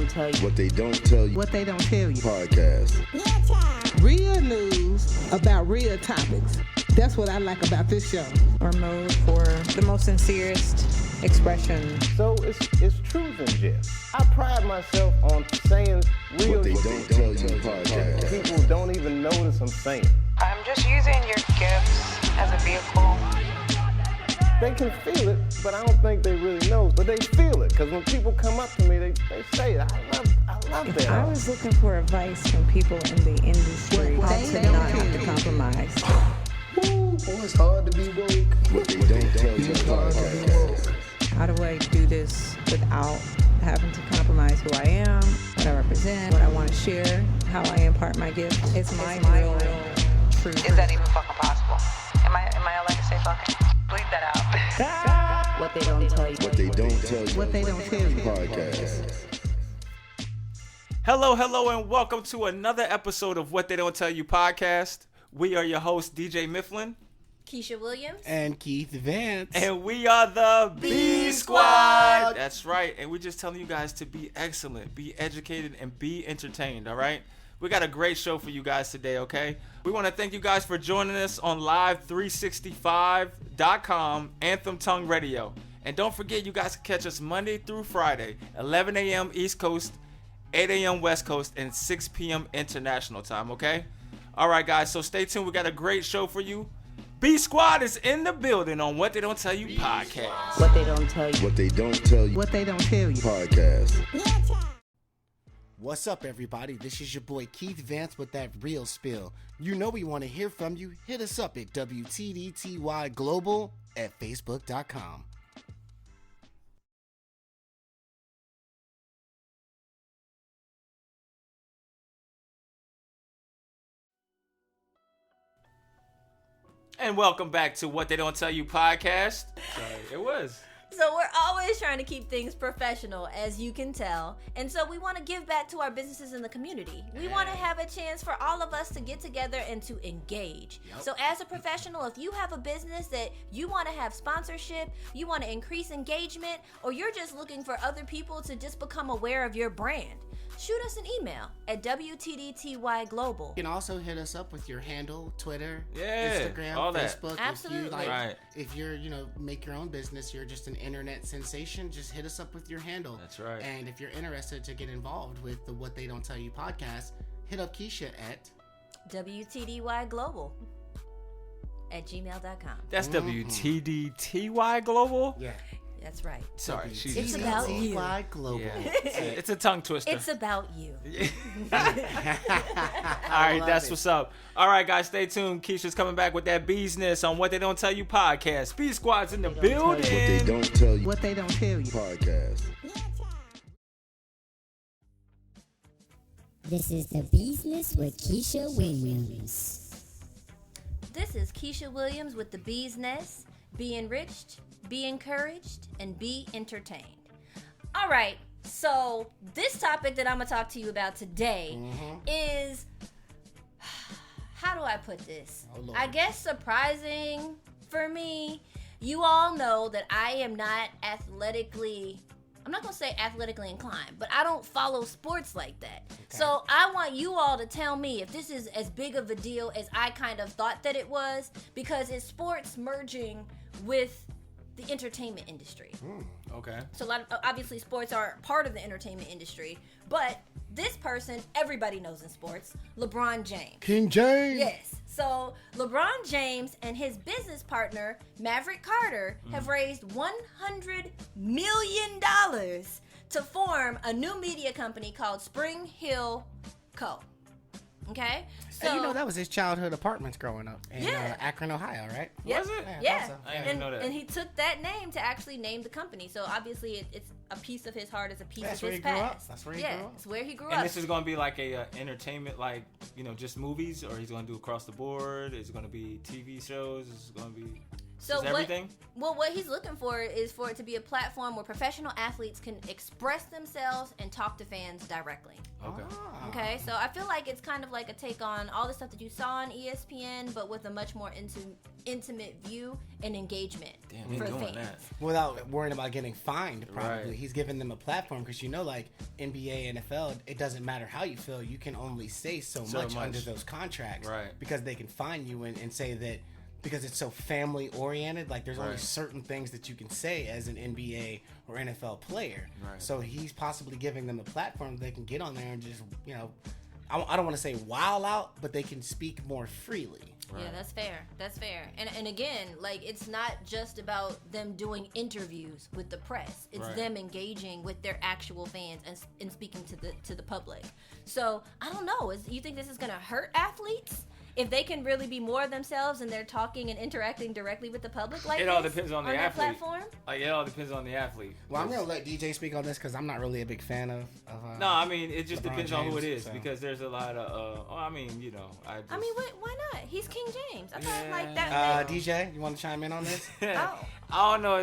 don't tell you. What they don't tell you. What they don't tell you. Podcast. Real news about real topics. That's what I like about this show. Or mode for the most sincerest expression. So it's truth in jest. I pride myself on saying real What they don't tell you podcast. People don't even notice I'm saying. I'm just using your gifts as a vehicle. They can feel it, but I don't think they really know. But they feel it, because when people come up to me, they say it. I love that. I was looking for advice from people in the industry how to not have to compromise. Ooh, boy, it's hard to be woke. What they don't tell you podcast. How do I do this without having to compromise who I am, what I represent, what I want to share, how I impart my gift? It's my real truth. Is that even fucking possible? Am I allowed to say fucking? Bleep that out. What they don't tell you. What they don't tell you. What they don't tell you. Podcast. Hello, and welcome to another episode of What They Don't Tell You podcast. We are your hosts, DJ Mifflin. Keisha Williams. And Keith Vance. And we are the B Squad. That's right. And we're just telling you guys to be excellent, be educated, and be entertained, all right? We got a great show for you guys today, okay? We want to thank you guys for joining us on live365.com, Anthem Tongue Radio. And don't forget, you guys can catch us Monday through Friday, 11 a.m. East Coast, 8 a.m. West Coast, and 6 p.m. International time, okay? All right, guys, so stay tuned. We got a great show for you. B Squad is in the building on What They Don't Tell You podcast. What they don't tell you. What they don't tell you What they don't tell you. podcast. What's up, everybody? This is your boy Keith Vance with that real spill. You know we want to hear from you. Hit us up at WTDTY Global at Facebook.com. And welcome back to What They Don't Tell You podcast. It was. So we're always trying to keep things professional, as you can tell. And so we want to give back to our businesses in the community. We want to have a chance for all of us to get together and to engage. Yep. So as a professional, if you have a business that you want to have sponsorship, you want to increase engagement, or you're just looking for other people to just become aware of your brand, shoot us an email at WTDTY Global. You can also hit us up with your handle, Twitter, Yeah, Instagram, all that. Facebook. Absolutely. If you're, make your own business, you're just an internet sensation, just hit us up with your handle. That's right. And if you're interested to get involved with the What They Don't Tell You podcast, hit up Keisha at WTDY Global at gmail.com. That's WTDTY Global? Yeah. That's right. Sorry, It's about you. WTDTY Global. Yeah. It's a tongue twister. It's about you. All right, that's what's up. All right, guys, stay tuned. Keisha's coming back with that business on What They Don't Tell You podcast. B Squad's in the building. What they don't tell you What they don't tell you. podcast. This is the business with Keisha Williams. This is Keisha Williams with the Bee's Nest. Be enriched, be encouraged, and be entertained. All right, so this topic that I'm going to talk to you about today is, how do I put this? Lord. I guess surprising for me. You all know that I am not I'm not going to say athletically inclined, but I don't follow sports like that. Okay. So I want you all to tell me if this is as big of a deal as I kind of thought that it was, because it's sports merging with the entertainment industry. Okay. So obviously sports are part of the entertainment industry, but this person, everybody knows in sports, LeBron James. King James. Yes. So LeBron James and his business partner, Maverick Carter, have raised $100 million to form a new media company called Spring Hill Co. Okay? So, And that was his childhood apartments growing up in Akron, Ohio, right? Was it? Yeah. I didn't know that. And he took that name to actually name the company. So obviously it's a piece of his heart, it's a piece That's of where his he grew up. past. That's where he grew up. It's where he grew And up. this is going to be like a entertainment, just movies, or he's going to do across the board? Is it going to be TV shows? Is it going to be everything? What he's looking for is for it to be a platform where professional athletes can express themselves and talk to fans directly. Okay. Okay, so I feel like it's kind of like a take on all the stuff that you saw on ESPN, but with a much more intimate view and engagement Damn, for doing fans. that. Without worrying about getting fined, probably. Right. He's giving them a platform because, you know, like NBA, NFL, it doesn't matter how you feel. You can only say so much under those contracts. Right. Because they can fine you and say that because it's so family oriented, like there's only certain things that you can say as an NBA or NFL player. Right. So he's possibly giving them a platform they can get on there and just, you know, I don't want to say wild out, but they can speak more freely. Yeah, that's fair. That's fair. And again, like, it's not just about them doing interviews with the press. It's them engaging with their actual fans and speaking to the public. So I don't know. You think this is gonna hurt athletes? If they can really be more of themselves and they're talking and interacting directly with the public like It all depends on the athlete. Platform? Like, it all depends on the athlete. Well, I'm gonna let DJ speak on this because I'm not really a big fan of. No, I mean, it just LeBron depends on who it James, is so. because there's a lot of. I mean, you know, I mean, why not? He's King James. I thought Yeah. like that. DJ, you want to chime in on this? Oh. I don't know.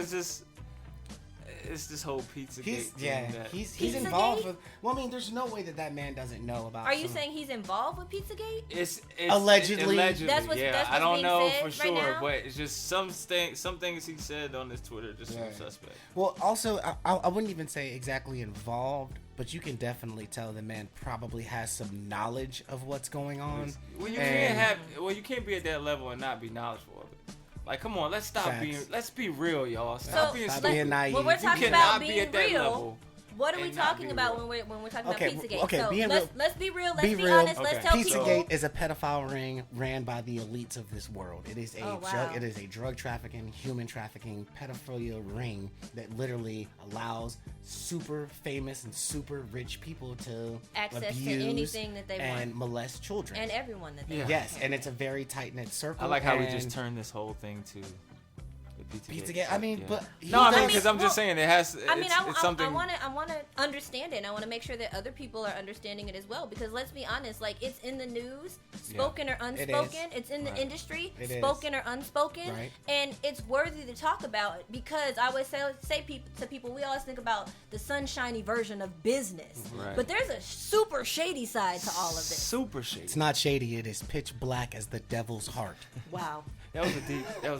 It's this whole pizza. He's Pizzagate? involved with. Well, I mean, there's no way that man doesn't know about. Are you saying he's involved with Pizzagate? It's Allegedly. That's what's I don't being know said for right sure, now? but it's just some things he said on his Twitter just seem suspect. Well, also, I wouldn't even say exactly involved, but you can definitely tell the man probably has some knowledge of what's going on. Well, you And- can't be at that level and not be knowledgeable of it. Like, come on, let's stop Facts. let's be real, y'all. So, Stop being naive. when we're You talking cannot about be being at that real, level what are we and not talking be about real. when we're talking Okay, about Pizzagate? okay, So being let's be real. Let's be be real. honest. Let's Okay. tell Pizzagate people. is a pedophile ring ran by the elites of this world. It is a drug trafficking, human trafficking, pedophilia ring that literally allows super famous and super rich people to Access to abuse anything that they and want. molest children. And everyone that they Yeah. Yes, and it's a very tight knit circle. I like how we and just turned this whole thing to the Pizzagate. I mean, but no, I mean, I mean, because I'm just saying it has. I mean, it's something. I want to understand it. And I want to make sure that other people are understanding it as well. Because let's be honest, like, it's in the news, spoken or unspoken. It's in the industry, It spoken or unspoken, Right. and it's worthy to talk about. Because I always say to people, we always think about the sunshiny version of business, Right. but there's a super shady side to all of this. Super shady. it's not shady. It is pitch black as the devil's heart. Wow. That was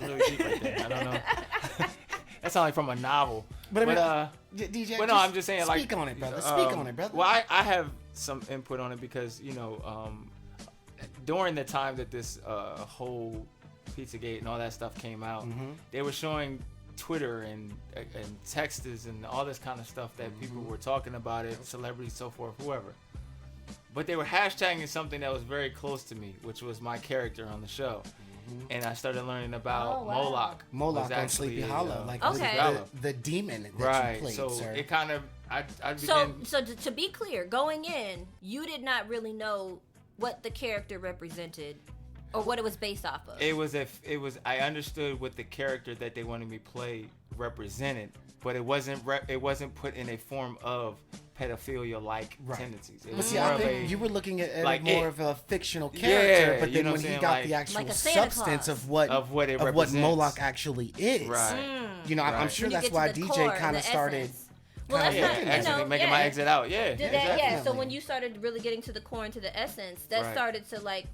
really deep right there. I don't know. That sounds like from a novel. But I mean, DJ, but no, I'm just saying, like, speak on it, brother. Speak on it, brother. Well, I have some input on it because, you know, during the time that this whole Pizzagate and all that stuff came out, they were showing Twitter and texts and all this kind of stuff that people were talking about it, celebrities, so forth, whoever. But they were hashtagging something that was very close to me, which was my character on the show. And I started learning about Moloch. Moloch was on actually, Sleepy Hollow, like Okay. the demon that right. you played, So sir. it kind of I So, began. so to be clear, going in, you did not really know what the character represented or what it was based off of. It was I understood what the character that they wanted me to play represented, but it wasn't put in a form of pedophilia-like tendencies. It But was see, more I of think a, you were looking at like more it. of a fictional character, but you then know when what he I'm got saying, the like- actual Like a Santa substance Claus. of what it what represents. Moloch actually is, Right. you know, I'm Right. sure When you that's get to why the DJ core, kind the of started. essence. Well, kinda that's looking not, at you actually know, making my exit out. Yeah, Did that, yeah. So definitely. when you started really getting to the core and to the essence, that Right. started to, like,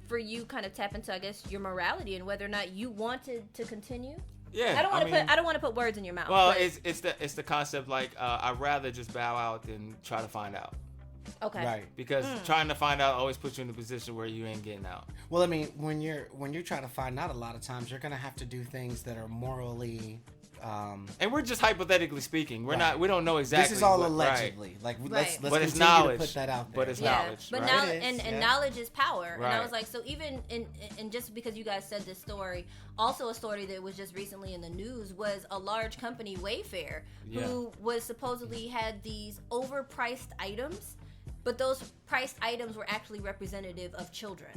for you kind of tap into, I guess, your morality and whether or not you wanted to continue. Yeah. I don't want to put words in your mouth. Well, but- it's the concept, like, I'd rather just bow out than try to find out. okay. Right. Because trying to find out always puts you in a position where you ain't getting out. Well, I mean, when you're trying to find out, a lot of times you're gonna have to do things that are morally. And we're just hypothetically speaking. We're Right. not. We don't know exactly. This is all what- allegedly. Like, let's Right. let's But continue it's knowledge. to put that out there. But it's Yeah, knowledge. but right? now It is, and yeah. knowledge is power. And I Right. was like, so even in just because you guys said this story, also a story that was just recently in the news was a large company, Wayfair, who was supposedly had these overpriced items, but those priced items were actually representative of children.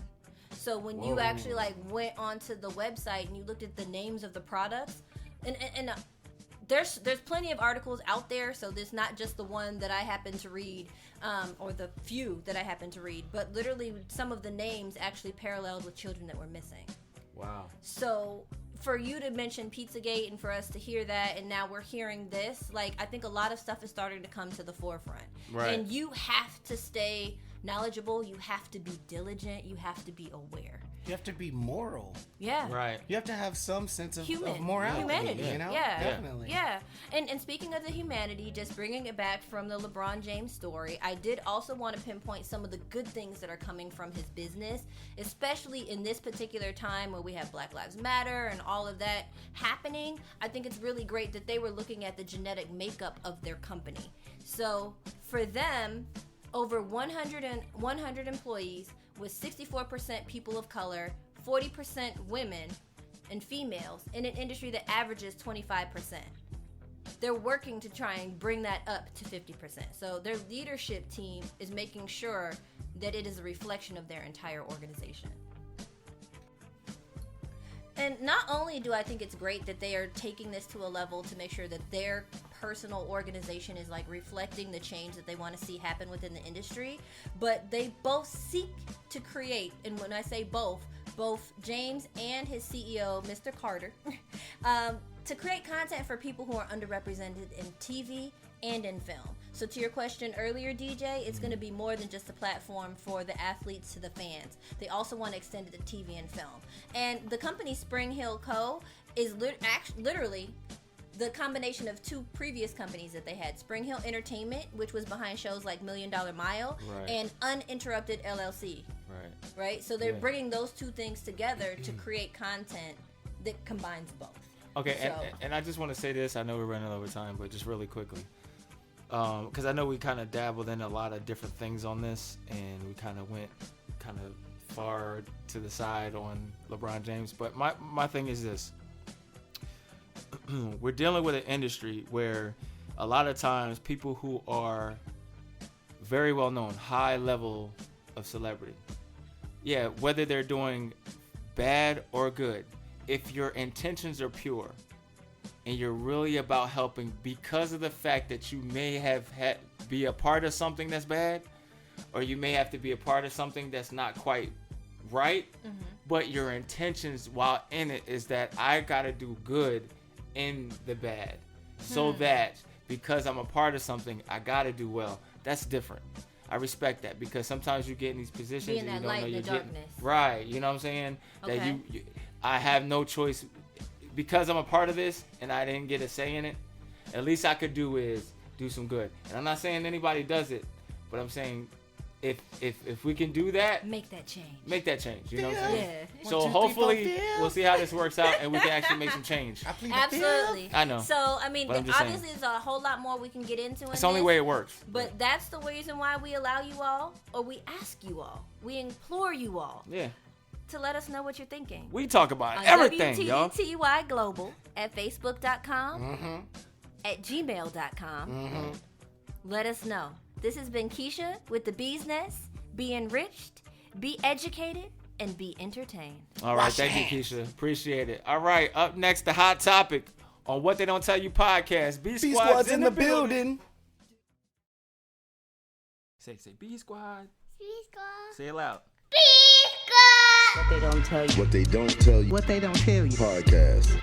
So when you actually like went onto the website and you looked at the names of the products, and there's plenty of articles out there, so there's not just the one that I happen to read, or the few that I happen to read, but literally some of the names actually paralleled with children that were missing. Wow. So for you to mention Pizzagate and for us to hear that, and now we're hearing this, like, I think a lot of stuff is starting to come to the forefront. Right. And you have to stay knowledgeable. You have to be diligent. You have to be aware. You have to be moral. Yeah. Right. You have to have some sense of Humanity. morality. You know? Yeah. Definitely. Yeah. And speaking of the humanity, just bringing it back from the LeBron James story, I did also want to pinpoint some of the good things that are coming from his business, especially in this particular time where we have Black Lives Matter and all of that happening. I think it's really great that they were looking at the genetic makeup of their company. So for them, over 100 employees, with 64% people of color, 40% women and females in an industry that averages 25%. They're working to try and bring that up to 50%. So their leadership team is making sure that it is a reflection of their entire organization. And not only do I think it's great that they are taking this to a level to make sure that their personal organization is like reflecting the change that they want to see happen within the industry, but they both seek to create, and when I say both James and his CEO, Mr. Carter, to create content for people who are underrepresented in TV and in film. So to your question earlier, DJ, it's going to be more than just a platform for the athletes to the fans. They also want to extend it to TV and film. And the company Spring Hill Co. is literally the combination of two previous companies that they had. Spring Hill Entertainment, which was behind shows like $1 Million Mile, right, and Uninterrupted LLC. Right? So they're bringing those two things together to create content that combines both. Okay, so, and I just want to say this. I know we're running over time, but just really quickly. Because I know we kind of dabbled in a lot of different things on this, and we kind of went kind of far to the side on LeBron James. But my thing is this. We're dealing with an industry where a lot of times people who are very well known, high level of celebrity, whether they're doing bad or good, if your intentions are pure and you're really about helping because of the fact that you may have had be a part of something that's bad, or you may have to be a part of something that's not quite right, but your intentions while in it is that I gotta do good in the bad, so that because I'm a part of something, I gotta do well. That's different. I respect that, because sometimes you get in these positions and you don't know you're getting right. You know what I'm saying? Okay. That I have no choice because I'm a part of this and I didn't get a say in it. At least I could do is do some good. And I'm not saying anybody does it, but I'm saying if we can do that, make that change. You know what I'm saying? Yeah. So hopefully we'll see how this works out and we can actually make some change. Absolutely. I know. So I mean, obviously there's a whole lot more we can get into. It's the only way it works. But that's the reason why we allow you all, or we ask you all, we implore you all. Yeah. To let us know what you're thinking. We talk about everything, y'all. WTDTY Global at Facebook.com, at Gmail.com. Let us know. This has been Keshya with the Bee's Nest. Be enriched, be educated, and be entertained. All right, thank you, Keshya. Appreciate it. All right, up next, the hot topic on What They Don't Tell You podcast. B Squad's in the building. Say B Squad. B Squad. Say it loud. B Squad. What they don't tell you. What they don't tell you. What they don't tell you. Podcast.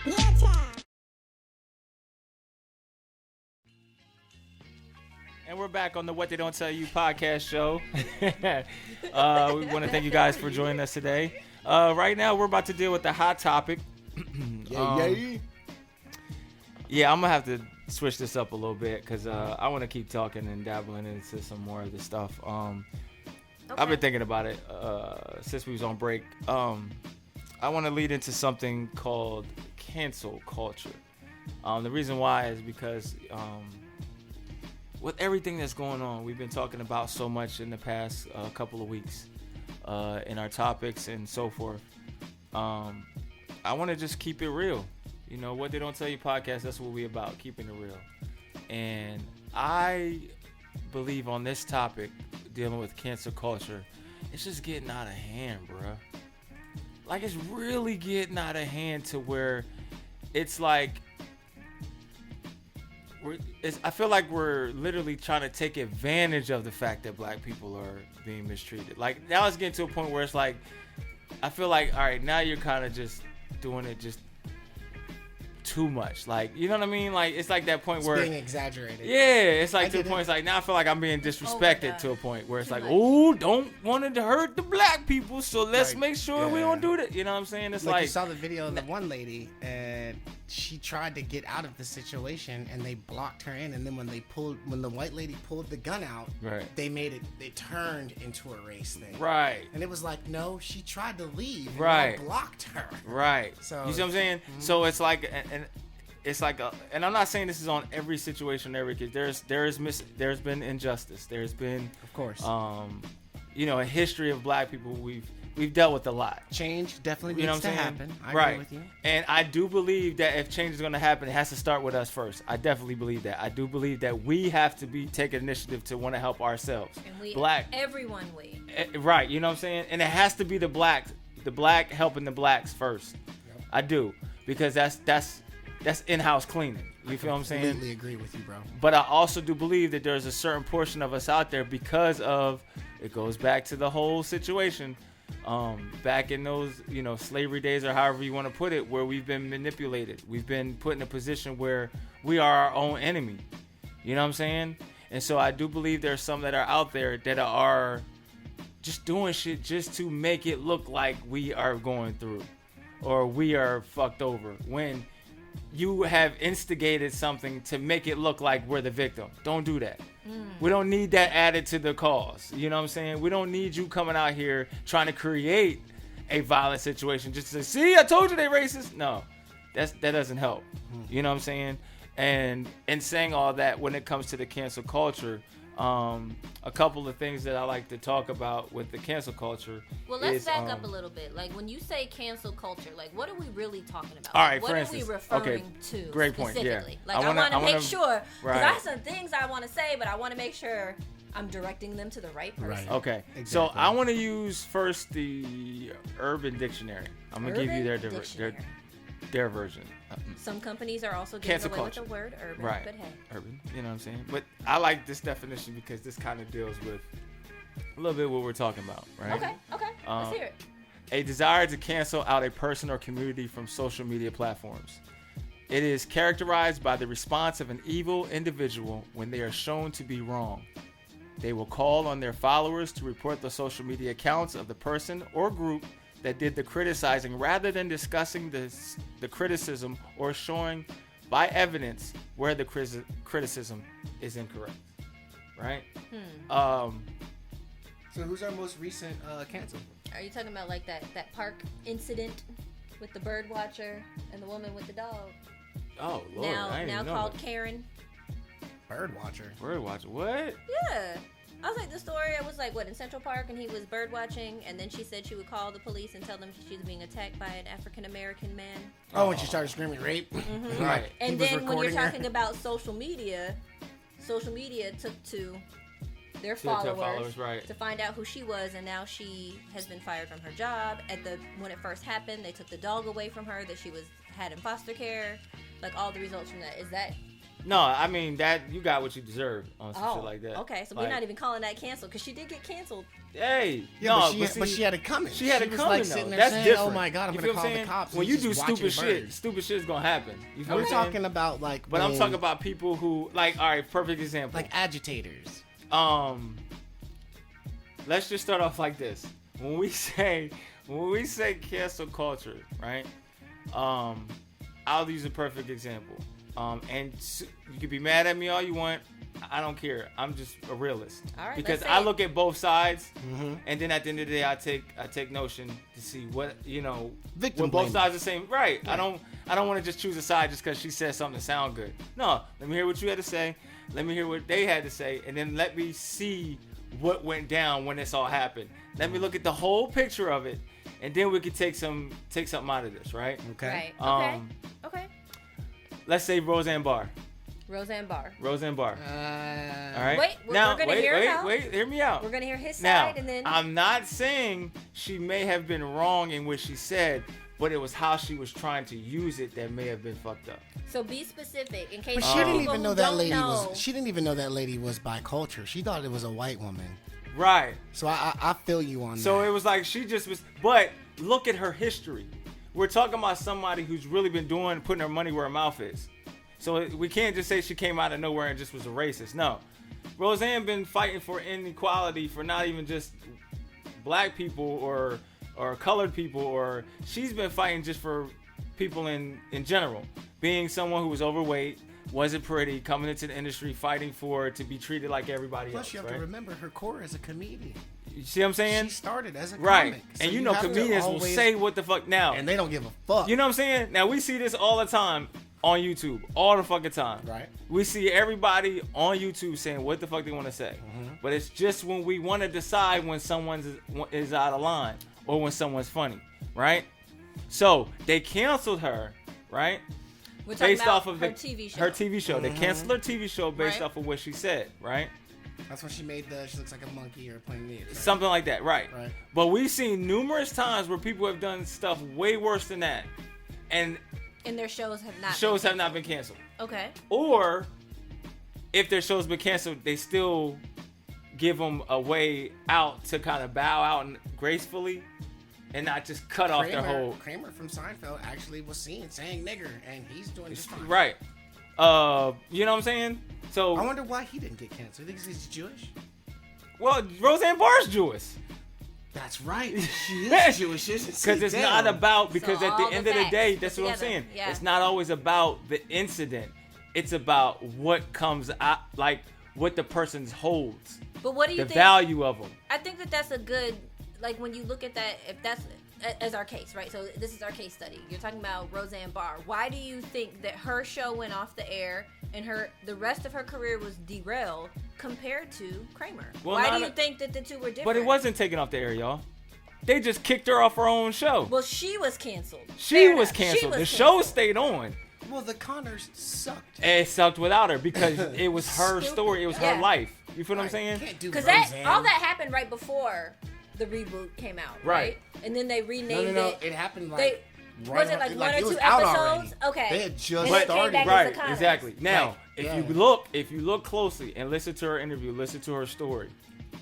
And we're back on the What They Don't Tell You podcast show. We want to thank you guys for joining us today. Right now, we're about to deal with the hot topic. Yeah, I'm going to have to switch this up a little bit because I want to keep talking and dabbling into some more of this stuff. I've been thinking about it since we was on break. I want to lead into something called cancel culture. The reason why is because with everything that's going on, we've been talking about so much in the past couple of weeks in our topics and so forth. I want to just keep it real. You know, What They Don't Tell You podcast, that's what we about, keeping it real. And I believe on this topic, dealing with cancel culture, it's just getting out of hand, bruh. Like, it's really getting out of hand to where it's like, I feel like we're literally trying to take advantage of the fact that black people are being mistreated. Like, now it's getting to a point where it's like, I feel like, all right, now you're kind of just doing it just too much. Like, you know what I mean? Like, it's like that point It's where being exaggerated. Yeah, it's like I to the get point. it. It's like now I feel like I'm being disrespected God. to a point where it's Too like, much. oh, don't want to hurt the black people, so let's Like, make sure we yeah. don't do that. You know what I'm saying? It's Like, like you saw the video of the one lady, and she tried to get out of the situation, and they blocked her in. And then when the white lady pulled the gun out, Right. they turned into a race thing. right, And it was like, no, she tried to leave, and Right. y'all blocked her. right. So- You see what I'm saying? So it's like, and it's like and I'm not saying this is on every situation, every case. There's been injustice. There's been, Of course. a history of black people. We've dealt with a lot. Change definitely You know needs what I'm to saying? happen. I right. agree with you. And I do believe that if change is going to happen, it has to start with us first. I definitely believe that. I do believe that we have to take initiative to want to help ourselves. And everyone we. Right, you know what I'm saying? And it has to be the black helping the blacks first. Yep. I do, because that's in-house cleaning. You feel what I'm saying? Completely agree with you, bro. But I also do believe that there's a certain portion of us out there because of, it goes back to the whole situation, back in those, slavery days, or however you want to put it, where we've been manipulated. We've been put in a position where we are our own enemy. You know what I'm saying? And so I do believe there's some that are out there that are just doing shit just to make it look like we are going through or we are fucked over, when you have instigated something to make it look like we're the victim. Don't do that. We don't need that added to the cause. You know what I'm saying? We don't need you coming out here trying to create a violent situation just to say, see, I told you they racist. No, that doesn't help. You know what I'm saying? And in saying all that, when it comes to the cancel culture, a couple of things that I like to talk about with the cancel culture. Well, let's back up a little bit. Like, when you say cancel culture, like, what are we really talking about? All right, what for are instance, we referring okay, to great point, yeah. specifically? Like, I I want to wanna- make sure, because right. I have some things I want to say, but I want to make sure I'm directing them to the right person. Right. Okay, Exactly. so I want to use first the Urban Dictionary. I'm gonna give you Urban their version. Some companies are also getting Cancel away culture. with the word urban, Right. but hey. Urban, you know what I'm saying? But I like this definition because this kind of deals with a little bit what we're talking about, right? Okay, let's hear it. A desire to cancel out a person or community from social media platforms. It is characterized by the response of an evil individual when they are shown to be wrong. They will call on their followers to report the social media accounts of the person or group that did the criticizing, rather than discussing the criticism or showing by evidence where the criticism is incorrect. Right? So who's our most recent cancel? Are you talking about like that park incident with the bird watcher and the woman with the dog? Oh, Lord. I didn't Now even know called that. Karen. Bird watcher. Bird watcher. What? Yeah. I was like, the story, I was like, what, in Central Park, and he was bird watching, and then she said she would call the police and tell them she was being attacked by an African-American man. Oh, when she started screaming rape? Right. And He was then when you're recording her. talking about social media took to their To their followers, followers, right. to find out who she was, and now she has been fired from her job. When it first happened, they took the dog away from her that she had in foster care. Like, all the results from that. Is that... No, I mean, that you got what you deserve on some shit like that. Okay, so Like, we're not even calling that canceled, because she did get canceled. Hey, Yeah, no, but she had it coming. She had it was coming, like though. sitting there That's saying, different. "Oh my god, I'm You gonna feel what call I'm the saying? cops." When and you he's do just watching stupid birds. shit is gonna happen. You feel I'm what I'm saying? talking about like. But I'm when- talking about people who, like, all right, perfect example. like agitators. Let's just start off like this. When we say cancel culture, right? I'll use a perfect example. And you can be mad at me all you want. I don't care. I'm just a realist. All right, because let's say I it. look at both sides, and then at the end of the day, I take notion to see what Victim when both blaming. sides are saying right. I don't want to just choose a side just because she said something to sound good. No, let me hear what you had to say. Let me hear what they had to say, and then let me see what went down when this all happened. Let me look at the whole picture of it, and then we could take something out of this, right? Okay. Right. Okay. Let's say Roseanne Barr. Roseanne Barr. All right. Wait, we're gonna hear it out. Wait, hear me out. We're going to hear his Now, side, and then... I'm not saying she may have been wrong in what she said, but it was how she was trying to use it that may have been fucked up. So be specific, in case But she didn't people even know who that don't lady know. was. She didn't even know that lady was bicultural. She thought it was a white woman. Right. So I feel you on that. So it was like she just was. But look at her history. we're talking about somebody who's really been putting her money where her mouth is. So we can't just say she came out of nowhere and just was a racist. No. Roseanne been fighting for inequality for not even just black people or colored people, or she's been fighting just for people in general. Being someone who was overweight, wasn't pretty, coming into the industry, fighting to be treated like everybody else. Plus, you have to remember her core as a comedian. You see what I'm saying? She started as a right. comic. So and you know comedians will say what the fuck now. And they don't give a fuck. You know what I'm saying? Now, we see this all the time on YouTube. All the fucking time. Right. We see everybody on YouTube saying what the fuck they want to say. Mm-hmm. But it's just when we want to decide when someone is out of line or when someone's funny. Right? So, they canceled her. Right? We're talking based about off of her TV show. Her TV show. They canceled her TV show based off of what she said. Right? That's when she made she looks like a monkey or playing me. Right? Something like that, right. But we've seen numerous times where people have done stuff way worse than that. And their shows have not been canceled. Okay. Or if their show's been canceled, they still give them a way out to kind of bow out gracefully and not just cut off their whole... Kramer from Seinfeld actually was saying nigger, and he's doing just fine. Right. You know what I'm saying? So I wonder why he didn't get canceled. You think he's Jewish? Well, Roseanne Barr's Jewish. That's right. She is Jewish. Because it's not about, because at the end of the day, that's what I'm saying. Yeah. It's not always about the incident. It's about what comes out, like what the person holds. But what do you think? The value of them. I think that's a good, like when you look at that, if that's as our case, right? So this is our case study. You're talking about Roseanne Barr. Why do you think that her show went off the air and the rest of her career was derailed compared to Kramer? Well, why do you think that the two were different? But it wasn't taken off the air, y'all. They just kicked her off her own show. Well, she was canceled. She was canceled. The show stayed on. Well, the Connors sucked. It sucked without her because it was her story. It was her life. You feel what I'm saying? Because all that happened right before the reboot came out, right? And then they renamed it. It happened like... Was it like one or two episodes? Okay. They had just started. Right, exactly. Now, if you look closely and listen to her interview, listen to her story,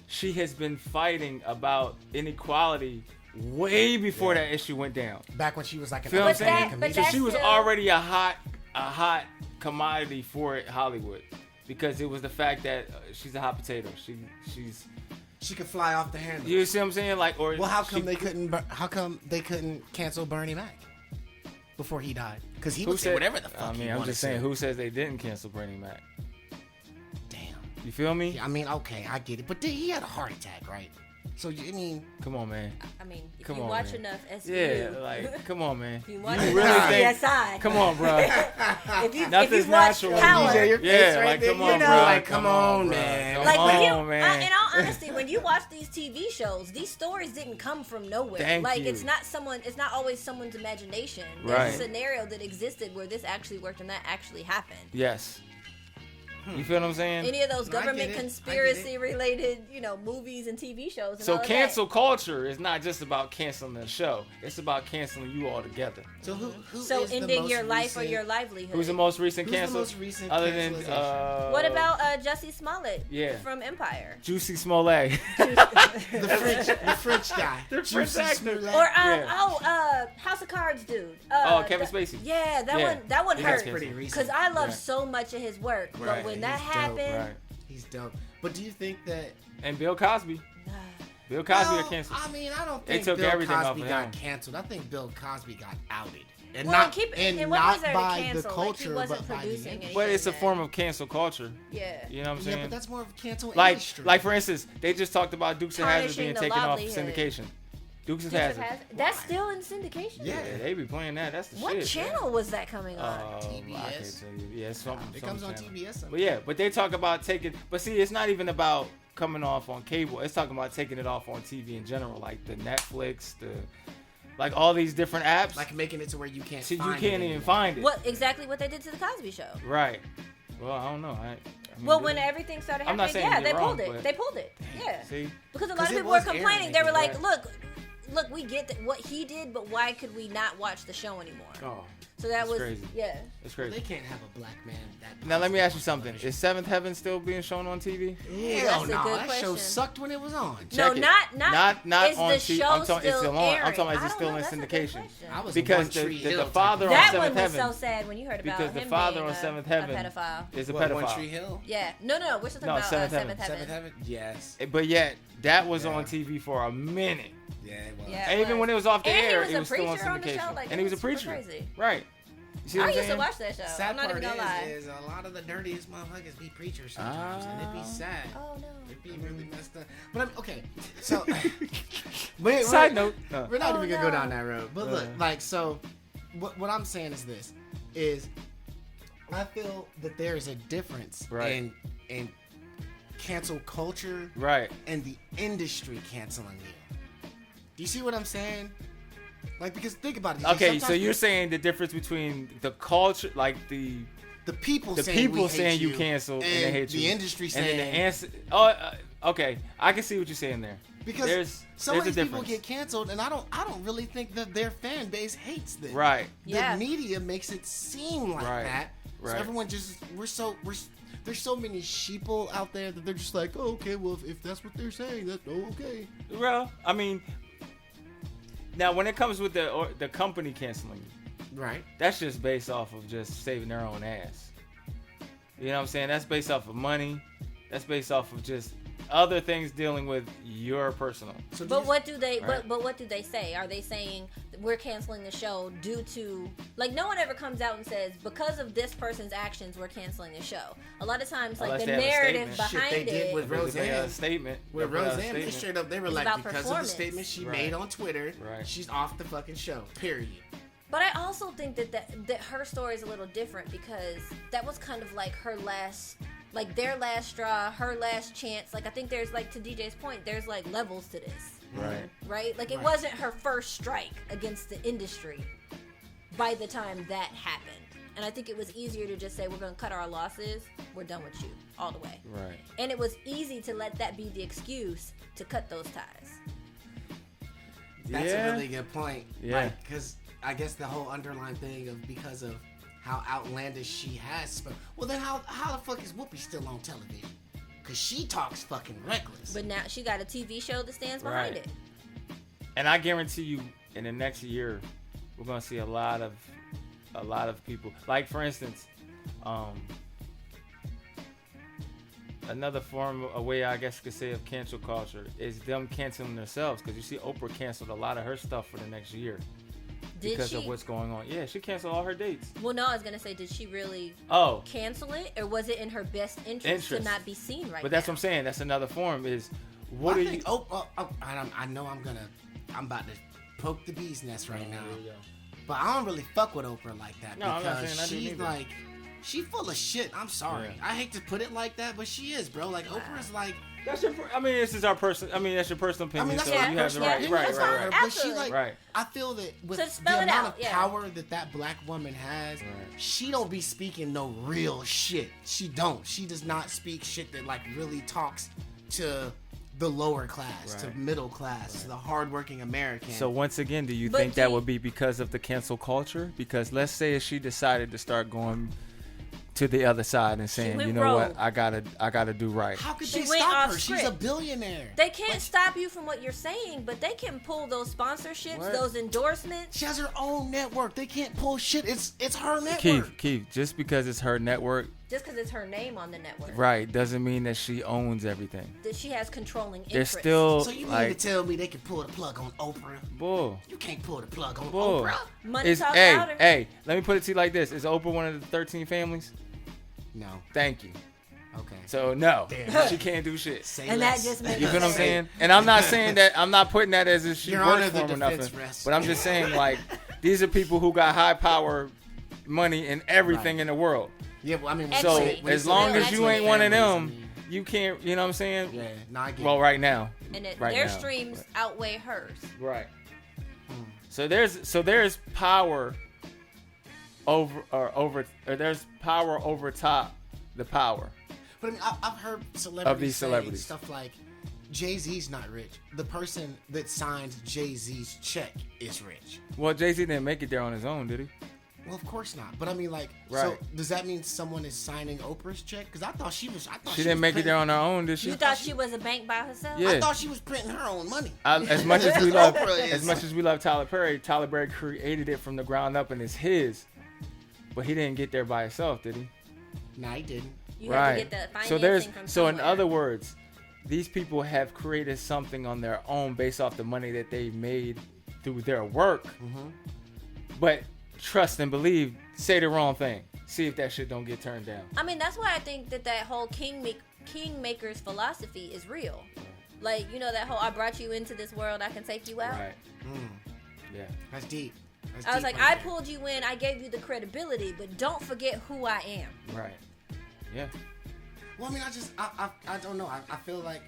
she has been fighting about inequality way before that issue went down. Back when she was like an comedian. So she was already a hot commodity for Hollywood because it was the fact that she's a hot potato. She could fly off the handle. You see what I'm saying? Like, or well, how come they couldn't cancel Bernie Mac before he died? Because he would say whatever the fuck he wanted. I'm just saying, who says they didn't cancel Bernie Mac? Damn. You feel me? Yeah, I mean, okay, I get it, but he had a heart attack, right? So I mean, come on, man. I mean, if you watch enough SVU, yeah, like, come on, man. If you watch enough CSI, come on, bro. if you watch Power, like, come on, bro. Like, come on, man. Like, man. In all honesty, when you watch these TV shows, these stories didn't come from nowhere. It's not always someone's imagination. There's a scenario that existed where this actually worked and that actually happened. Yes. You feel what I'm saying? Any of those government conspiracy related, movies and TV shows. And so cancel culture is not just about canceling the show. It's about canceling you altogether. So who so is ending your life or your livelihood? Who's the most recent cancel? Other than what about Jussie Smollett? Yeah. From Empire. Juicy Smollett. the French guy. The French actor. Or House of Cards dude. Kevin Spacey. Yeah, that one hurt. Pretty recent. Because I love so much of his work, but when that happened, he's dope. But do you think that? And Bill Cosby. Bill Cosby got canceled. I mean, I don't think Bill Cosby got canceled. I think Bill Cosby got outed. And not by the culture, but by the industry. But it's a form of cancel culture. Yeah. You know what I'm saying? Yeah, but that's more of a cancel industry. Like for instance, they just talked about Dukes and Hazzard being taken off syndication. Dukes and Hazzard. That's still in syndication? Yeah, they be playing that. That's the shit. What channel was that coming on? TBS. I can't tell you. Yeah, it comes on TBS. But they talk about taking. But see, it's not even about coming off on cable. It's talking about taking it off on TV in general, like the Netflix, like all these different apps. Like making it to where you can't. See, you can't even find it. Exactly what they did to the Cosby Show. Right. Well, I don't know. When everything started happening, they pulled it. They pulled it. Yeah. See? Because a lot of people were complaining. They were like, look, look, we get what he did, but why could we not watch the show anymore? Oh, so that was crazy. Yeah. It's crazy. They can't have a black man that. Now let me ask you something. Is Seventh Heaven still being shown on TV? Hell that's a no, good that question. show sucked when it was on. No, Check it. not Is on the TV. show I'm talking. It's still still on. I'm airing? talking about is I it still don't in know, that's a good syndication? question. I was Because One Tree the Hill father on That Seventh one was Heaven. so sad when you heard about Because the him father being on Seventh Heaven a pedophile. is a What, One Tree pedophile. Hill? Yeah, no, we're still talking No, about Seventh Seventh Heaven. Heaven. Seventh Heaven? Yes. But yet that was Yeah. on TV for a minute. Yeah, it was. Yeah, And even when it was off the And he air, was it a was still on preacher on the show, syndication. like, And he was a it was preacher. super crazy. Right. You see what I I'm used to saying? watch that show. Sad I'm not part even gonna lie. is a lot of the dirtiest motherfuckers be preachers sometimes, and it'd be sad. Oh no. It'd be really messed up. But I'm okay. So, we're, Side note. we're not Oh, even gonna go no. down that road. But look, like, so, what I'm saying is this: is I feel that there is a difference Right. in cancel culture Right. and the industry canceling you. Do you see what I'm saying? Like, because think about it. Okay, so sometimes you're saying the difference between the culture, like the people the saying people we hate saying you you canceled and they and hate the you, industry and saying then the answer. Okay, I can see what you're saying there. because some there's of a these people difference. get canceled, and I don't really think that their fan base hates them. Right. The Yeah. media makes it seem like Right. that. So Right. everyone just there's so many sheeple out there that they're just like, oh, okay, well if that's what they're saying, that's okay. Well, I mean, now when it comes with the company canceling you, Right. that's just based off of just saving their own ass. You know what I'm saying? That's based off of money. That's based off of just other things dealing with your personal. So But what do they? Right. But what do they say? Are they saying that we're canceling the show due to like no one ever comes out and says because of this person's actions we're canceling the show. A lot of times like Unless the they have a narrative statement. behind Shit, they did it. with They had a Roseanne. statement. With They put out a Roseanne, they statement. straight up, they were It's like, about because of the performance. statement she Right. made on Twitter, Right. she's off the fucking show. Period. But I also think that her story is a little different because that was kind of like her last, like their last straw, her last chance. Like I think there's like to DJ's point, there's like levels to this, Right. right? Like it Right. wasn't her first strike against the industry by the time that happened. And I think it was easier to just say we're going to cut our losses, we're done with you all the way. Right. And it was easy to let that be the excuse to cut those ties. That's Yeah. a really good point. Yeah. Like, because I guess the whole underlying thing of because of how outlandish she has spoken. Well, then how the fuck is Whoopi still on television? Because she talks fucking reckless. But now she got a TV show that stands behind Right. it. And I guarantee you, in the next year, we're gonna see a lot of people. Like for instance, another form, a way I guess you could say of cancel culture is them canceling themselves. Because you see, Oprah canceled a lot of her stuff for the next year Did because she? of what's going on. Yeah, she canceled all her dates. Well, no, I was gonna say, did she really Oh, cancel it, or was it in her best interest to Interest. not be seen right but that's now? what I'm saying. That's another form. Is what I are think, you? I know I'm about to poke the bee's nest right now. There you go. But I don't really fuck with Oprah like that No, I'm not because saying I do she's neither. like, she full of shit. I'm sorry. Yeah. I hate to put it like that, but she is, bro. Like Oprah's like, That's your. I mean, this is our person. I mean, that's your personal opinion. that's so my you have the personal right. opinion. Right. That's Right. fine. Right. But she Absolutely. like, Right. I feel that with So the spell it amount out, of yeah. power that black woman has, Right. she don't be speaking no real shit. She don't. She does not speak shit that like really talks to the lower class, to Right. middle class, to the hardworking American. So once again, do you But think do that you- would be because of the cancel culture? Because let's say if she decided to start going to the other side and saying, went you know what, rogue. I gotta do right. how could She they went stop off her? She's a script. billionaire. They can't stop you from what you're saying, but they can pull those sponsorships, What? those endorsements. She has her own network. They can't pull shit. It's her network. Keith, just because it's her network, Just because it's her name on the network, right, doesn't mean that she owns everything. that she has controlling There's interests. still So you mean like to tell me they can pull the plug on Oprah? bull. You can't pull the plug on Bull. Oprah. Money Is talks hey, louder. hey, let me put it to you like this. Is Oprah one of the 13 families? No. Thank you. Okay. So no, Damn. she can't do shit. Say And less. that just makes You feel what I'm sense. saying? And I'm not saying that, I'm not putting that as if she Your works Honor, for the him or defense nothing. rests. But I'm just saying, like, these are people who got high power money and everything Right. in the world. Yeah, well, I mean, And So Actually, as long as you ain't one of them, families, you can't, you know what I'm saying? yeah, no, I get Well, it. right now. And Right their now. streams outweigh hers. Right. So there's power over there's power over top the power. But I mean, I've heard celebrities these say celebrities. stuff like, Jay-Z's not rich. The person that signs Jay-Z's check is rich. Well, Jay-Z didn't make it there on his own, did he? Well, of course not. But I mean, like, Right. so does that mean someone is signing Oprah's check? Because I thought she was. She didn't make it there on her own, did she? You thought she was a bank by herself? Yeah. I thought she was printing her own money. As much as we love, Oprah is. as much as we love Tyler Perry created it from the ground up and it's his. But he didn't get there by himself, did he? No, he didn't. You have to get the financing So there's from so in somewhere. other words, these people have created something on their own based off the money that they made through their work. Mm-hmm. But trust and believe, say the wrong thing. See if that shit don't get turned down. I mean, that's why I think that whole kingmaker's philosophy is real. Like, you know, that whole I brought you into this world, I can take you out. Right. Yeah. That's deep. That's I was deep like, right I there. pulled you in, I gave you the credibility, but don't forget who I am. Right. Yeah. Well, I mean, I don't know. I feel like,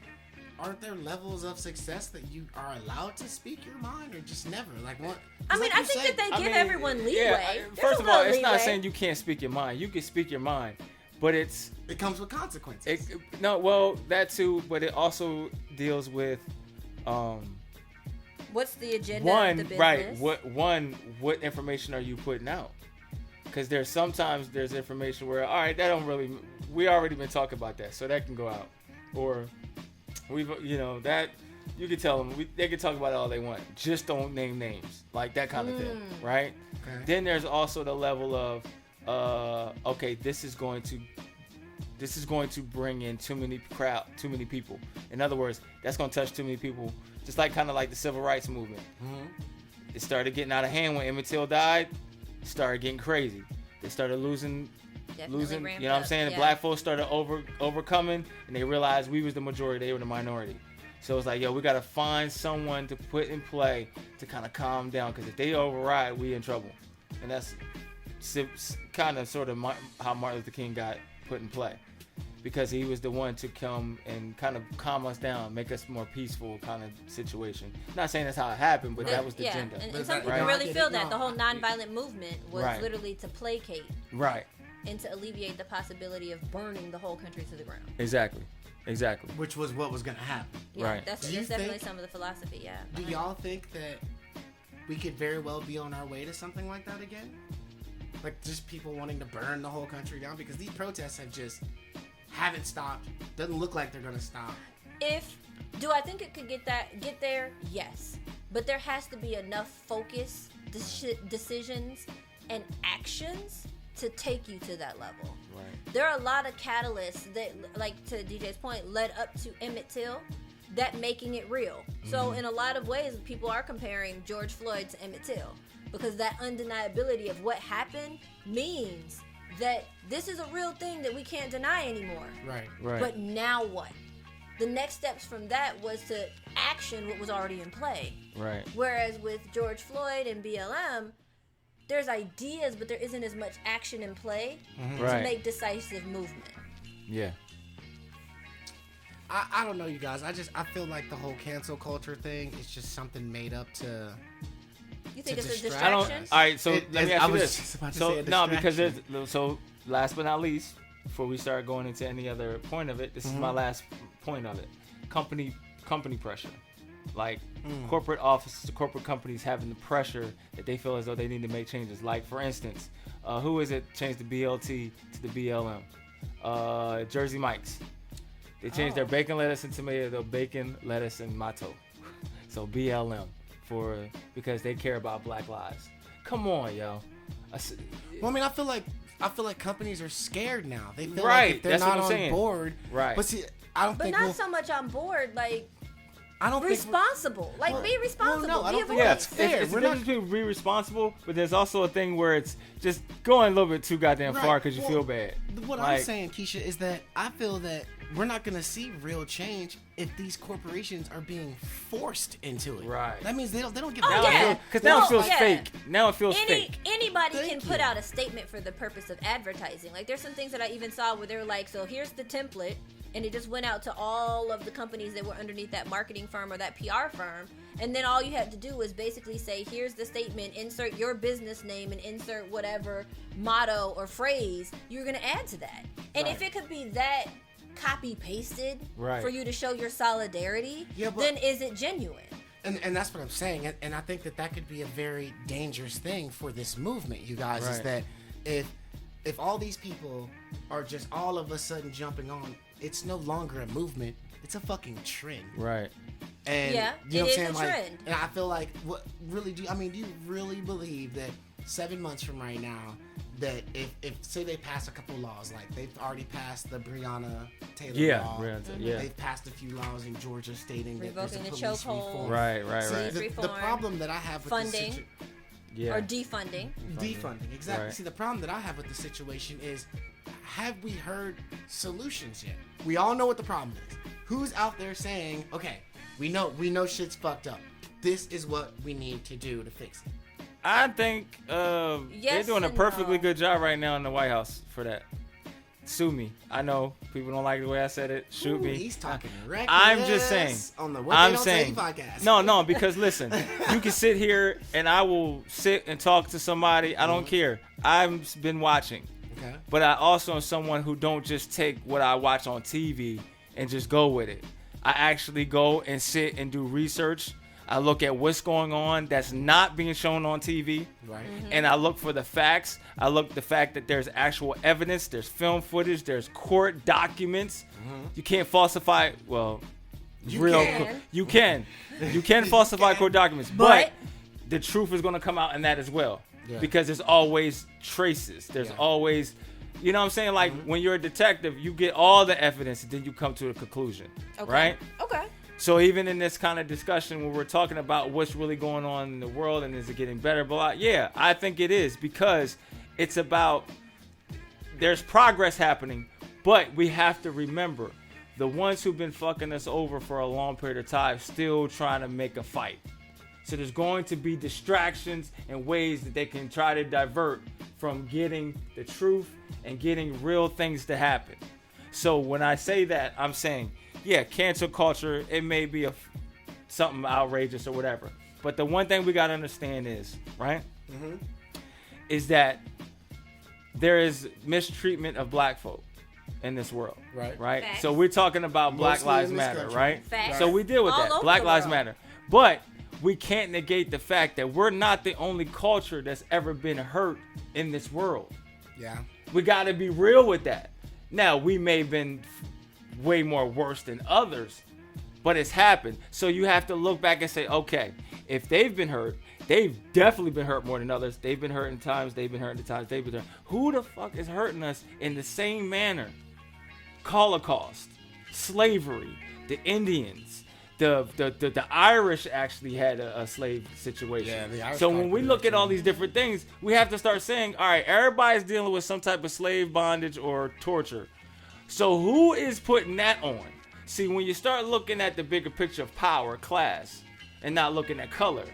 aren't there levels of success that you are allowed to speak your mind, or just never? Like what? I mean, like I you think said, that they give everyone leeway. Yeah, There's first a of all, little it's not leeway. saying you can't speak your mind. You can speak your mind, but it comes with consequences. that too. But it also deals with What's the agenda of the business? what information are you putting out? Because sometimes there's information where, all right, that don't really, we already been talking about that, so that can go out, or that you can tell them they can talk about it all they want, just don't name names, like that kind of thing, right? Okay. Then there's also the level of okay, this is going to bring in too many people. In other words, that's going to touch too many people, just like kind of like the civil rights movement. Mm-hmm. It started getting out of hand when Emmett Till died. Started getting crazy. They started losing. Definitely You ramped know what I'm up, saying? The yeah. black folks started overcoming, and they realized we was the majority, they were the minority. So it's like, yo, we gotta find someone to put in play to kind of calm down, because if they override, we in trouble. And that's kind of sort of how Martin Luther King got put in play, because he was the one to come and kind of calm us down, make us more peaceful kind of situation. Not saying that's how it happened, but that was the agenda. And some people Right. really feel that the whole nonviolent movement was Right. literally to placate Right. and to alleviate the possibility of burning the whole country to the ground. Exactly. Which was what was gonna happen. Yeah, Right. That's Do you definitely think- some of the philosophy. Yeah. Do y'all think that we could very well be on our way to something like that again? Like just people wanting to burn the whole country down, because these protests haven't stopped. Doesn't look like they're gonna stop. Do I think it could get there? Yes, but there has to be enough focus, decisions, and actions to take you to that level. Right. There are a lot of catalysts that, like to DJ's point, led up to Emmett Till, that making it real. So in a lot of ways, people are comparing George Floyd to Emmett Till, because that undeniability of what happened means that this is a real thing that we can't deny anymore. Right. But now what? The next steps from that was to action what was already in play. Right. Whereas with George Floyd and BLM, there's ideas, but there isn't as much action in play to Right. make decisive movement. Yeah. I don't know, you guys. I feel like the whole cancel culture thing is just something made up to. You think To it's a distract I don't. distraction? All right. So let me ask I you was this. just about to So say a no, because distraction. so last but not least, before we start going into any other point of it, this is my last point of it. Company pressure. Like corporate offices, corporate companies having the pressure that they feel as though they need to make changes. Like for instance, who is it changed the BLT to the BLM? Jersey Mike's. They changed their bacon, lettuce, and tomato to bacon, lettuce, and mato. So BLM because they care about Black lives. Come on, yo. Well, I mean, I feel like companies are scared now. They feel Right, like if they're that's what not I'm on saying. board. Right. But see, I don't But think. not so much on board, like I don't think. responsible. Like be responsible. no, I don't be a think voice. that's fair. It's We're the not- difference between be responsible, but there's also a thing where it's just going a little bit too goddamn Right. far because you Well, feel bad. What I'm saying, Keisha, is that I feel that we're not going to see real change if these corporations are being forced into it. Right. That means they don't give Oh, a yeah. Because now it feels yeah. fake. Now it feels fake. Anybody Thank can you. put out a statement for the purpose of advertising. Like there's some things that I even saw where they were like, so here's the template, and it just went out to all of the companies that were underneath that marketing firm or that PR firm, and then all you had to do was basically say, here's the statement, insert your business name and insert whatever motto or phrase you're going to add to that. And if it could be that copy pasted Right. for you to show your solidarity, Yeah, but- then is it genuine? And that's what I'm saying. And I think that could be a very dangerous thing for this movement, you guys, is Right. that if all these people are just all of a sudden jumping on, it's no longer a movement. It's a fucking trend. Right. And Yeah, you know it what I'm is saying? a Like, trend. and I feel like, do you really believe that 7 months from right now, that if say they pass a couple laws, like they've already passed the Breonna Taylor law, they've passed a few laws in Georgia stating that there's a Revoking the police chokehold. reform. Right. See, Reform. the problem that I have with Funding. this Yeah. Or defunding. defunding, exactly. Right. See, the problem that I have with the situation is, have we heard solutions yet? We all know what the problem is. Who's out there saying, okay, we know shit's fucked up. This is what we need to do to fix it. I think they're Yes doing a and perfectly no. good job right now in the White House for that. Sue me. I know people don't like the way I said it. Shoot Ooh, me. He's talking reckless. I'm just saying. On the What I'm They Don't saying. Tell You podcast. No, because listen, you can sit here and I will sit and talk to somebody. I don't care. I've been watching. Okay. But I also am someone who don't just take what I watch on TV and just go with it. I actually go and sit and do research. I look at what's going on that's not being shown on TV. Right. And I look for the facts. I look the fact that there's actual evidence, there's film footage, there's court documents. You can't falsify, well, You can. you can. You can falsify court documents, but the truth is going to come out in that as well. Yeah. Because there's always traces. There's Yeah. always, you know what I'm saying? Like when you're a detective, you get all the evidence and then you come to a conclusion, Okay. right? Okay. So even in this kind of discussion where we're talking about what's really going on in the world and is it getting better, blah, yeah, I think it is, because it's about, there's progress happening, but we have to remember the ones who've been fucking us over for a long period of time still trying to make a fight. So there's going to be distractions and ways that they can try to divert from getting the truth and getting real things to happen. So when I say that, I'm saying, yeah, cancel culture, it may be something outrageous or whatever. But the one thing we got to understand is, right, is that there is mistreatment of black folk in this world. Right? Facts. So we're talking about Black Mostly Lives in this Matter, country. right? Facts. So we deal with All that. over Black the Lives world. Matter. But we can't negate the fact that we're not the only culture that's ever been hurt in this world. Yeah. We got to be real with that. Now, we may have been way more worse than others, but it's happened. So you have to look back and say, okay, if they've been hurt, they've definitely been hurt more than others. They've been hurt in times, they've been hurt in times, they've been hurt. Who the fuck is hurting us in the same manner? Holocaust, slavery, the Indians, the Irish actually had a slave situation. Yeah, the Irish so when we probably look at all too. these different things, we have to start saying, all right, everybody's dealing with some type of slave bondage or torture. So who is putting that on? See, when you start looking at the bigger picture of power, class, and not looking at color,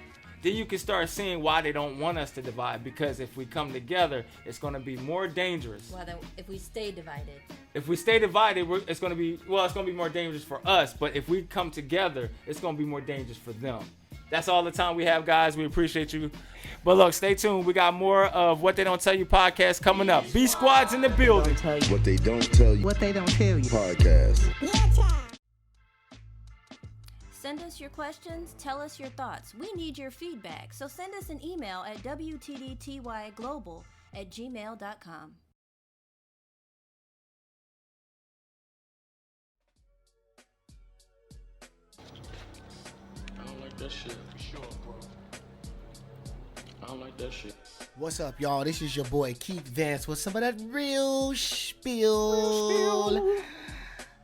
then you can start seeing why they don't want us to divide. Because if we come together, it's going to be more dangerous. Well, then, if we stay divided. If we stay divided, it's going to be more dangerous for us. But if we come together, it's going to be more dangerous for them. That's all the time we have, guys. We appreciate you. But look, stay tuned. We got more of What They Don't Tell You podcast coming up. B Squad's in the building. What they don't tell you. What they don't tell you. Podcast. Send us your questions. Tell us your thoughts. We need your feedback. So send us an email at WTDTYglobal@gmail.com. I don't like that shit. For sure, bro. I don't like that shit. What's up, y'all? This is your boy Keith Vance with some of that real spiel.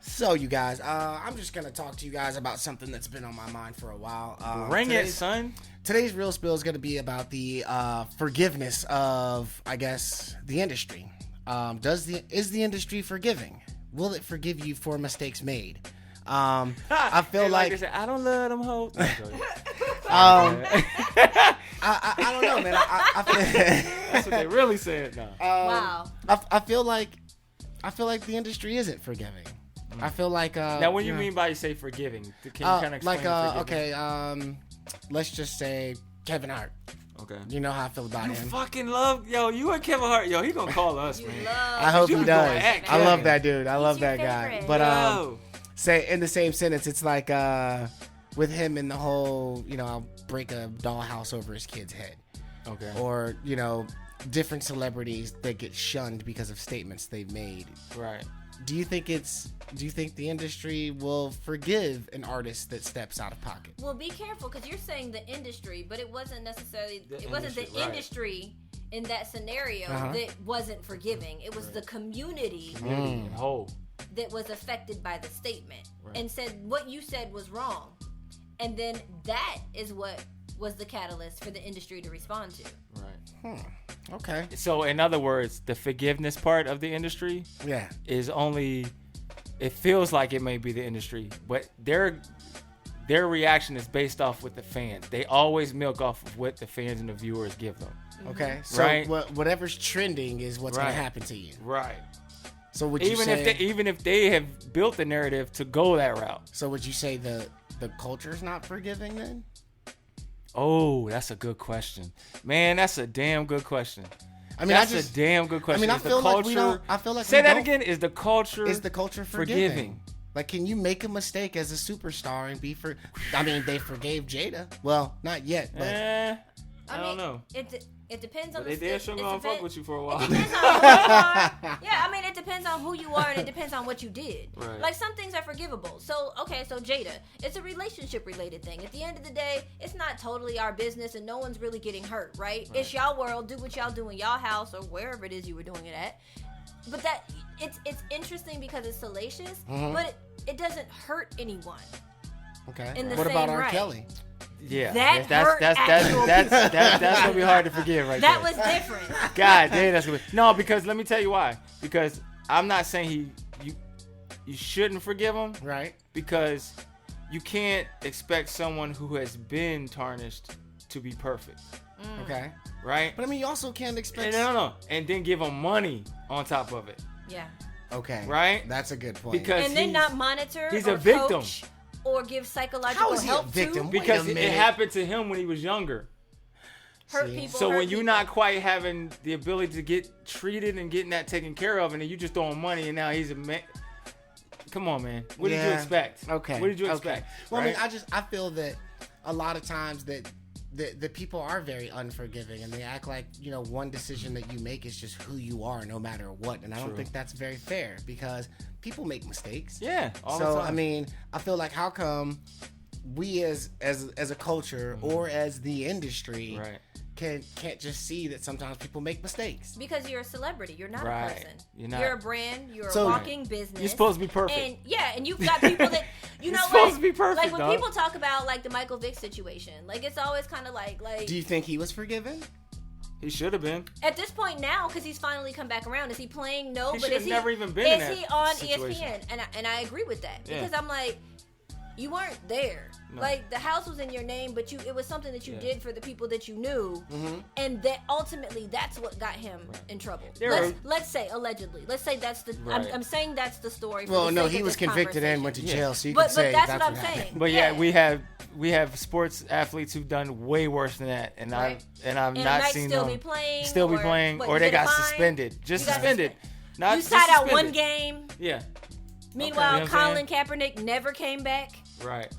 So, you guys, I'm just gonna talk to you guys about something that's been on my mind for a while. Bring it, son. Today's real spiel is gonna be about the forgiveness of, I guess, the industry. Is the industry forgiving? Will it forgive you for mistakes made? I feel like I said, I don't love them hoes. I don't know, man. I feel, That's what they really said now. Wow. I feel like the industry isn't forgiving. I feel like Now, what do you mean by you say forgiving? Can you kind of explain like forgiving? okay, let's just say Kevin Hart. Okay. You know how I feel about You him. fucking love, yo, you and Kevin Hart, yo, he gonna call us, man. I hope You he be going does. at I love Kevin. that dude. I love He's your that guy. favorite. But Yo. say in the same sentence, it's like with him and the whole, I'll break a dollhouse over his kid's head. Okay. Or, different celebrities that get shunned because of statements they've made. Right. Do you think the industry will forgive an artist that steps out of pocket? Well, be careful because you're saying the industry, but it wasn't necessarily The industry in that scenario that wasn't forgiving. It was the community whole that was affected by the statement and said what you said was wrong, and then that is what was the catalyst for the industry to respond to. Right. Okay. So in other words, the forgiveness part of the industry is only, it feels like it may be the industry, but their reaction is based off with the fans. They always milk off of what the fans and the viewers give them. Okay. So right? Whatever's trending is what's Right. going to happen to you. Right. So would you say even if they have built the narrative to go that route. So would you say the culture's not forgiving then? Oh, that's a good question. Man, that's a damn good question. I mean, that's a damn good question. I Is the feel like we culture- don't. I feel like say we that don't- again. Is the culture forgiving? Like, can you make a mistake as a superstar and be for? I mean, they forgave Jada. Well, not yet, but I don't know. It depends on But they damn sure gonna fuck with you for a while. It depends on who you are. Yeah, I mean, it depends on who you are and it depends on what you did. Right. Like, some things are forgivable. So Jada, it's a relationship related thing. At the end of the day, it's not totally our business and no one's really getting hurt, right? It's y'all world. Do what y'all do in y'all house or wherever it is you were doing it at. But it's interesting because it's salacious, but it doesn't hurt anyone. Okay. In the What same about R. right. Kelly? Yeah, That's gonna be hard to forgive right that there. was different. God damn, that's gonna be no. Because let me tell you why. Because I'm not saying you shouldn't forgive him, right? Because you can't expect someone who has been tarnished to be perfect. Okay. Right. But I mean, you also can't expect. No, and then give him money on top of it. Yeah. Okay. Right. That's a good point. Because And then not monitor. He's or a victim. Coach or give psychological How is he a help victim? to. Because Wait a it minute. happened to him when he was younger. Hurt people. So hurt when you're people. not quite having the ability to get treated and getting that taken care of, and then you just throwing money, and now he's a man. Come on, man. What did you expect? Okay. What did you expect? Okay. Well, right? I mean, I feel that a lot of times that the people are very unforgiving, and they act like one decision that you make is just who you are no matter what, and I don't think that's very fair because people make mistakes. Yeah. All the So time. I mean, I feel like how come we as a culture or as the industry can't just see that sometimes people make mistakes? Because you're a celebrity. You're not Right. a person. You're not. You're a brand. You're So- a walking business. You're supposed to be perfect. And and you've got people that You're know supposed what? to be perfect, Like when dog. people talk about like the Michael Vick situation, like it's always kind of like Do you think he was forgiven? He should have been. at this point now because he's finally come back around. Is he playing? No, He but should've is he never even been in Is that he on situation. ESPN? And I agree with that Yeah. because I'm like, you weren't there. No. Like the house was in your name, but it was something that you Yeah. did for the people that you knew, and that ultimately that's what got him in trouble. There Let's say allegedly. Let's say that's the. Right. I'm saying that's the story. For Well, the no, sake he of was this convicted and went to conversation. jail, so you But can say that's what I'm happened. saying. But yeah, we have sports athletes who've done way worse than that, and Right. I've And not might seen still them be playing, still be or- playing, what, or you they get a got fine? suspended, just You got suspended. Not You just sat out suspended. one game. Yeah. Meanwhile, You know what I'm Colin Kaepernick never came back Right.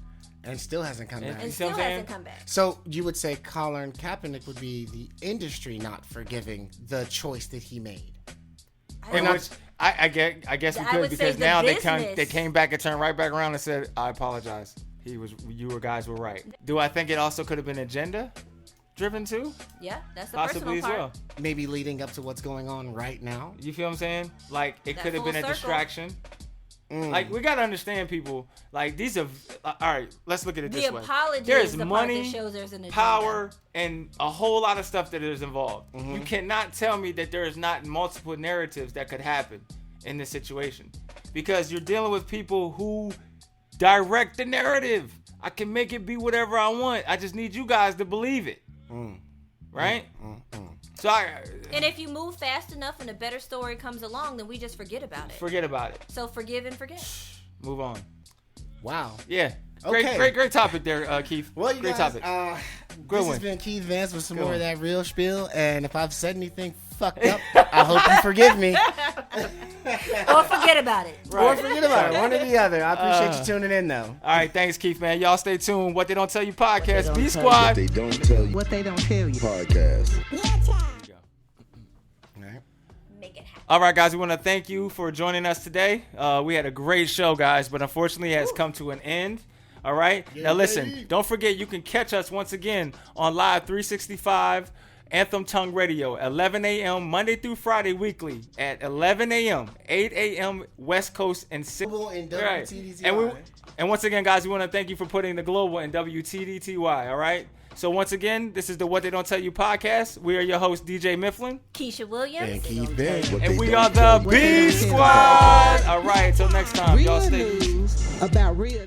And still hasn't come back. and see what still I'm hasn't saying? come back. So you would say Colin Kaepernick would be the industry not forgiving the choice that he made? In which I guess we I could would say because the now business- they came back and turned right back around and said, I apologize. You guys were right. Do I think it also could have been agenda driven too? Yeah, that's the Possibly personal as part. well. Maybe leading up to what's going on right now. You feel what I'm saying? Like it That could have full been a circle. distraction. Mm. Like we gotta understand people. Like these are all right. Let's look at it The this way. apology There's is the money, part that shows there's an agenda. power, and a whole lot of stuff that is involved. Mm-hmm. You cannot tell me that there is not multiple narratives that could happen in this situation because you're dealing with people who direct the narrative. I can make it be whatever I want. I just need you guys to believe it. Right? So And if you move fast enough and a better story comes along, then we just forget about it. forget about it. So forgive and forget. Move on. Wow. Yeah. Okay. Great topic there, Keith. Well, you great guys, topic. Good This one. has been Keith Vance with some Good more one. of that real spiel. And if I've said anything fucked up, I hope you forgive me. Or forget about it. Or forget about it. One or the other. I appreciate you tuning in, though. All right, thanks, Keith, man. Y'all stay tuned. What They Don't Tell You podcast, What B They Squad. don't tell you What they don't tell you. podcast. Make it happen. All right, guys, we want to thank you for joining us today. We had a great show, guys, but unfortunately it has come to an end. All right? Now, listen, don't forget you can catch us once again on Live 365 Anthem Tongue Radio, 11 a.m. Monday through Friday weekly at 11 a.m., 8 a.m. West Coast and 6. And Right. WTDTY. And once again, guys, we want to thank you for putting the global in WTDTY, all right? So once again, this is the What They Don't Tell You podcast. We are your hosts, DJ Mifflin. Keisha Williams. And Keith Vance. And we are the B Squad. All right, till next time. Y'all Real stay easy. news about real.